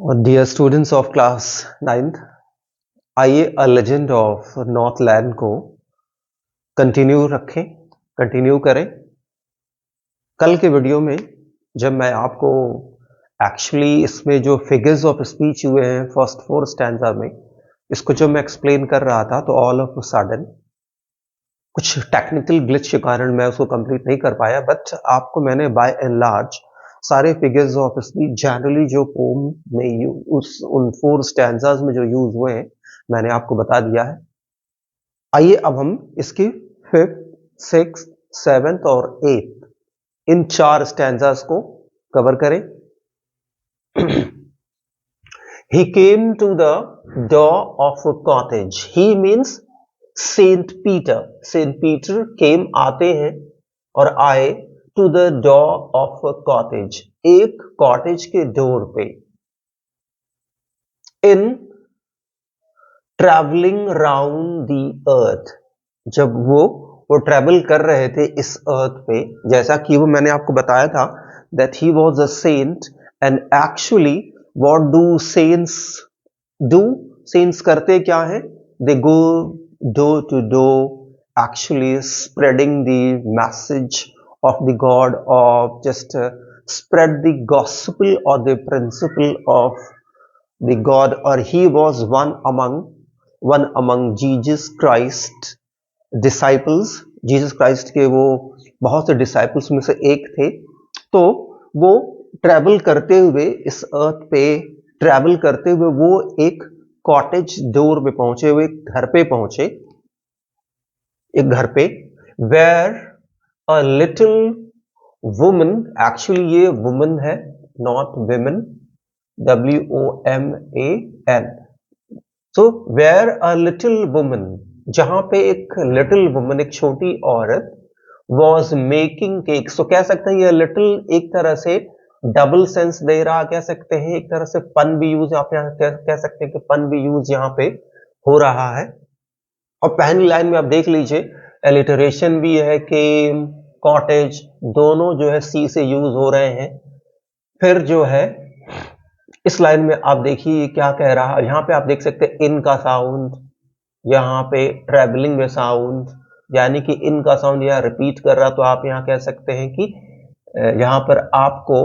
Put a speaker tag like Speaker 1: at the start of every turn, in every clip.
Speaker 1: Dear students of class 9th, आइए a legend of Northland को continue करें। कल के वीडियो में जब मैं आपको एक्चुअली इसमें जो फिगर्स ऑफ स्पीच हुए हैं फर्स्ट 4 स्टैंजा में, इसको जब मैं एक्सप्लेन कर रहा था तो ऑल ऑफ अ सडन कुछ टेक्निकल ग्लिच के कारण मैं उसको कंप्लीट नहीं कर पाया, बट आपको मैंने बाय एंड लार्ज सारे फिगर्स ऑफ स्पीच जनरली जो पोम में उन 4 स्टैंजाज में जो यूज हुए हैं मैंने आपको बता दिया है। आइए अब हम इसकी 5th, 6th, 7th और 8th इन 4 स्टैंजाज को कवर करें। He came to the door of a cottage. He means Saint Peter. Saint Peter came आते हैं और आए to the door of a cottage. एक कॉटेज के डोर पे। In traveling round the earth. जब वो ट्रेवल कर रहे थे इस अर्थ पे, जैसा कि वो मैंने आपको बताया था that he was a saint and actually what do saints do? Saints करते क्या है? They go door to door actually spreading the message of the God, or just spread the gospel or the principle of the God, or he was one among Jesus Christ disciples. Jesus Christ के वो बहुत से disciples में से एक थे। तो वो ट्रैवल करते हुए इस अर्थ पे ट्रैवल करते हुए वो एक कॉटेज डोर पे पहुंचे, हुए एक घर पे पहुंचे, एक घर पे where a little woman, actually ये वुमन है not women, WOMAN। So where a little woman, जहां पे एक लिटिल वुमन, एक छोटी औरत, वॉज मेकिंग केक। सो कह सकते हैं ये लिटिल एक तरह से डबल सेंस दे रहा, कह सकते हैं एक तरह से पन भी यूज, आप यहाँ कह सकते हैं कि पन भी यूज यहाँ पे हो रहा है। और पहली लाइन में आप देख लीजिए एलिटरेशन भी है, केम, कॉटेज, दोनों जो है सी से यूज हो रहे हैं। फिर जो है इस लाइन में आप देखिए क्या कह रहा है, यहाँ पे आप देख सकते हैं इन का साउंड, यहाँ पे ट्रेवलिंग में साउंड, यानी कि इन का साउंड यहाँ रिपीट कर रहा, तो आप यहाँ कह सकते हैं कि यहाँ पर आपको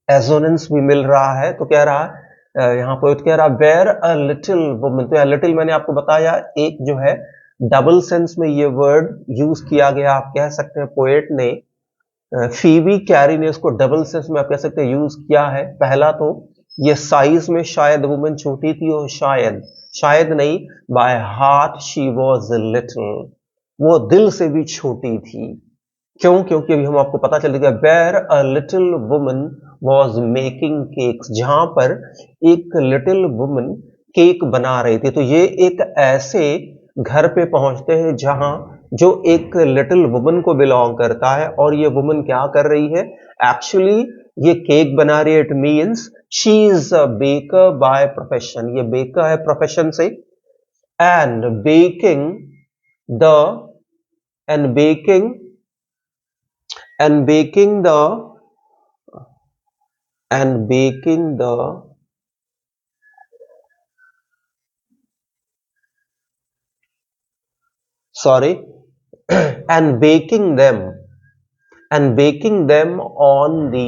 Speaker 1: एजोनेंस भी मिल रहा है। तो कह रहा है यहाँ पर कह रहा वेयर अ लिटिल वुमन, तो लिटिल मैंने आपको बताया एक जो है डबल सेंस में ये वर्ड यूज किया गया, आप कह सकते हैं पोएट ने, फीबी कैरी ने इसको डबल सेंस में आप कह सकते हैं यूज किया है। पहला तो ये साइज में शायद वुमन छोटी थी, और शायद नहीं, by heart she was little, वो दिल से भी छोटी थी। क्यों? क्योंकि अभी हम आपको पता चल गया where a little woman was making cakes, जहां पर एक लिटिल वुमन केक बना रही थी। तो ये एक ऐसे घर पे पहुंचते हैं जहां जो एक लिटिल वुमन को बिलोंग करता है, और ये वुमन क्या कर रही है? एक्चुअली ये केक बना रही है। It means she is a baker by profession, ये बेकर है प्रोफेशन से। And baking the end baking and baking the sorry and baking them on the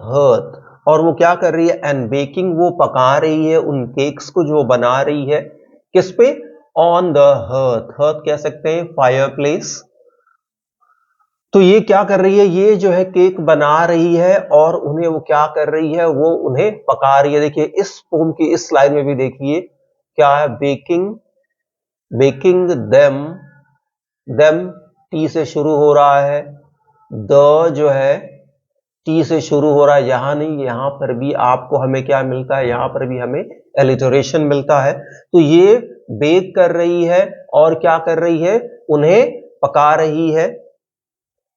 Speaker 1: hearth। और वो क्या कर रही है? एंड बेकिंग, वो पका रही है उन केक्स को जो वो बना रही है, किस पे? On the hearth. हर्थ कह सकते हैं फायर प्लेस। तो ये क्या कर रही है? ये जो है केक बना रही है, और उन्हें वो क्या कर रही है? वो उन्हें पका रही है। देखिए इस पोम की इस लाइन में भी देखिए क्या है, बेकिंग देम टी से शुरू हो रहा है, द जो है टी से शुरू हो रहा है, यहां नहीं, यहां पर भी आपको हमें क्या मिलता है? यहां पर भी हमें एलिटरेशन मिलता है। तो ये बेक कर रही है और क्या कर रही है? उन्हें पका रही है।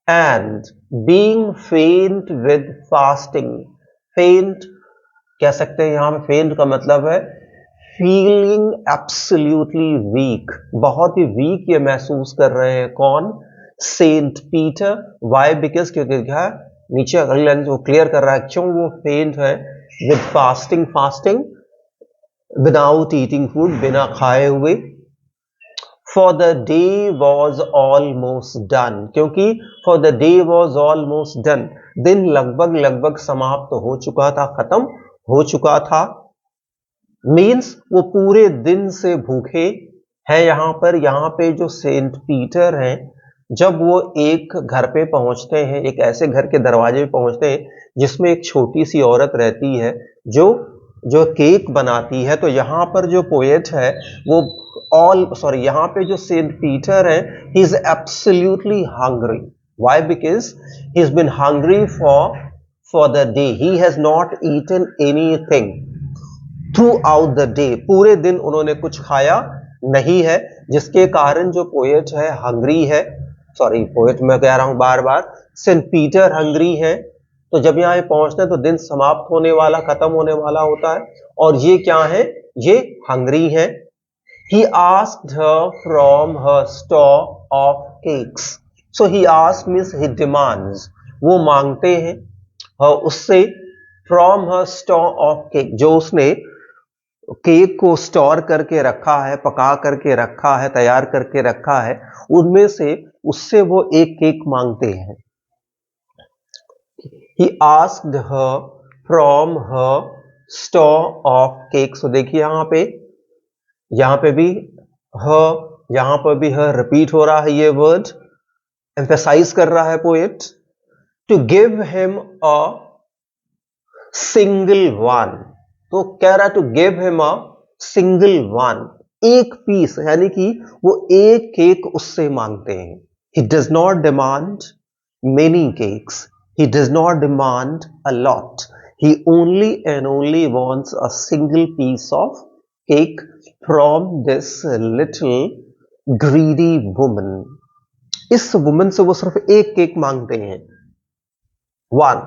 Speaker 1: and being faint with fasting, faint कह सकते हैं, यहां पे faint का मतलब है feeling absolutely weak, बहुत ही वीक ये महसूस कर रहे हैं। कौन? Saint Peter. वाई? बिकॉज क्योंकि क्या? नीचे अगली लाइन वो क्लियर कर रहा है क्यों वो फेंट है। With fasting, fasting without eating food, बिना खाए हुए। For the day was almost done, क्योंकि for the day was almost done, दिन लगभग लगभग समाप्त हो चुका था, खत्म हो चुका था। मीन्स वो पूरे दिन से भूखे हैं। यहाँ पे जो सेंट पीटर हैं, जब वो एक घर पे पहुंचते हैं, एक ऐसे घर के दरवाजे पे पहुंचते हैं जिसमें एक छोटी सी औरत रहती है जो जो केक बनाती है, तो यहाँ पर जो पोएट है वो यहाँ पे जो सेंट पीटर है, he is absolutely hungry. Why? Because he is been hungry for the day, he has not eaten anything throughout the day, पूरे दिन उन्होंने कुछ खाया नहीं है, जिसके कारण जो पोएट है हंग्री है। पोएट मैं कह रहा हूं बार बार, सेंट पीटर हंग्री है। तो जब यहाँ पहुंचते हैं तो दिन समाप्त होने वाला, खत्म होने वाला होता है, और ये क्या है? ये हंग्री है। He asked her from her store of cakes. So he asked means he demands, वो मांगते हैं उससे, from her store of cake, जो उसने केक को स्टोर करके रखा है, पका करके रखा है, तैयार करके रखा है, उनमें से उससे वो एक केक मांगते हैं। He asked her from her store of cakes। तो देखिए यहाँ पे भी यहाँ पर भी रिपीट हो रहा है, ये वर्ड एम्फेसाइज कर रहा है poet. To give him a single one, तो कह रहा है to give him a single one, एक पीस, यानी कि वो एक केक उससे मांगते हैं। He does not demand many cakes, he does not demand a lot, he only and only wants a single piece of cake from this little greedy woman। इस woman से वो सिर्फ एक केक मांगते हैं, वन।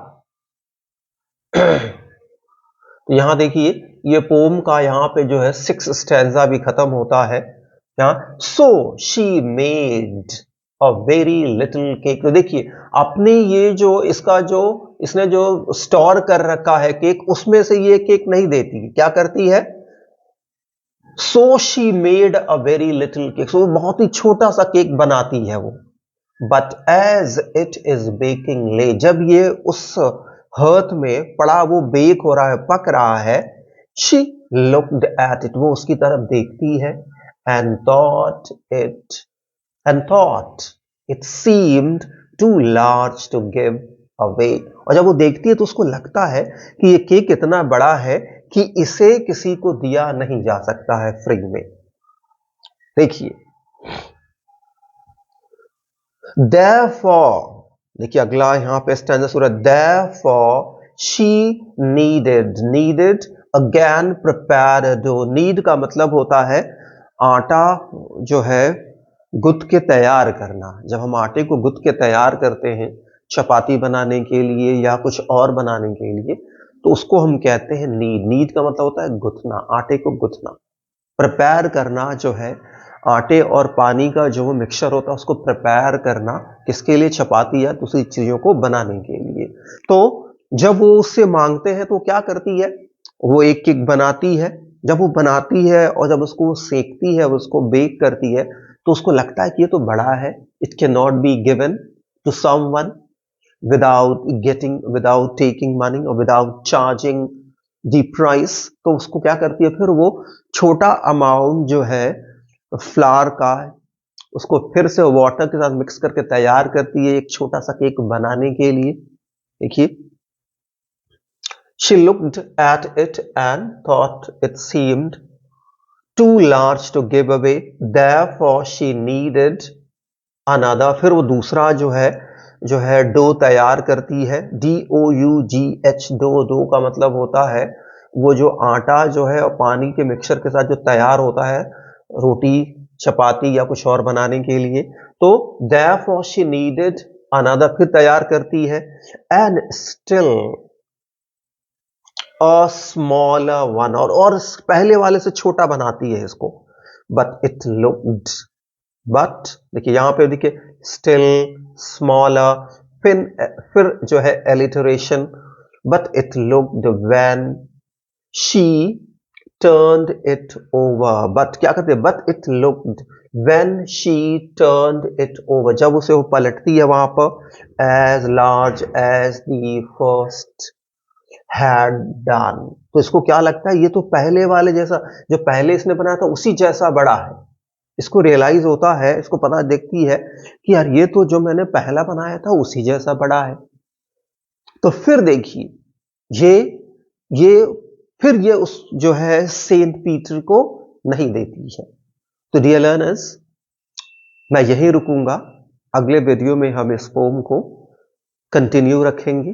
Speaker 1: यहां देखिए ये पोम का यहाँ पे जो है 6 स्टैंजा भी खत्म होता है यहाँ। सो she made a very little cake. तो देखिए अपने ये जो इसने जो स्टोर कर रखा है केक, उसमें से ये केक नहीं देती, क्या करती है? So she made a very little cake, so बहुत ही छोटा सा केक बनाती है वो। But as it is baking ले, जब ये उस हर्थ में पड़ा, वो बेक हो रहा है, पक रहा है, शी लुक्ड एट इट, वो उसकी तरफ देखती है, and thought it seemed too large to give away। और जब वो देखती है तो उसको लगता है कि ये केक इतना बड़ा है कि इसे किसी को दिया नहीं जा सकता है फ्री में। देखिए therefore, देखिए अगला यहां पे stanza Surat, therefore she needed again prepared dough। Need का मतलब होता है आटा जो है गुथ के तैयार करना। जब हम आटे को गुथ के तैयार करते हैं चपाती बनाने के लिए या कुछ और बनाने के लिए, तो उसको हम कहते हैं नीड। नीड का मतलब होता है गुथना, आटे को गुथना। प्रिपेयर करना जो है आटे और पानी का जो मिक्सचर होता है उसको प्रिपेयर करना, किसके लिए? चपाती या दूसरी चीजों को बनाने के लिए। तो जब वो उससे मांगते हैं तो क्या करती है? वो एक केक बनाती है। जब वो बनाती है और जब उसको सेकती है, उसको बेक करती है, तो उसको लगता है कि ये तो बड़ा है, it cannot be given to someone without taking money और विदाउट चार्जिंग द प्राइस। तो उसको क्या करती है? फिर वो छोटा अमाउंट जो है फ्लावर का, उसको फिर से वाटर के साथ मिक्स करके तैयार करती है एक छोटा सा केक बनाने के लिए। देखिए she looked at it and thought it seemed too large to give away, therefore she needed another। फिर वो दूसरा जो है डो तैयार करती है, DOUGH, डो का मतलब होता है वो जो आटा जो है और पानी के मिक्सचर के साथ जो तैयार होता है रोटी चपाती या कुछ और बनाने के लिए। तो therefore she needed another, फिर तैयार करती है, and still a smaller one, और पहले वाले से छोटा बनाती है इसको। but it looked, but देखिए यहां पे देखिए still smaller, फिर जो है alliteration, but it looked when she turned it over, but क्या करते हैं, but it looked when she turned it over, जब उसे वो पलटती है वहां पर, as large as the first had done, तो इसको क्या लगता है, ये तो पहले वाले जैसा, जो पहले इसने बनाया था उसी जैसा बड़ा है। इसको रियलाइज होता है, इसको पता देखती है कि यार ये तो जो मैंने पहला बनाया था उसी जैसा बड़ा है। तो फिर देखिए ये फिर ये उस जो है सेंट पीटर को नहीं देती है। तो डियर लर्नर्स, मैं यहीं रुकूंगा, अगले वीडियो में हम इस पोम को कंटिन्यू रखेंगे।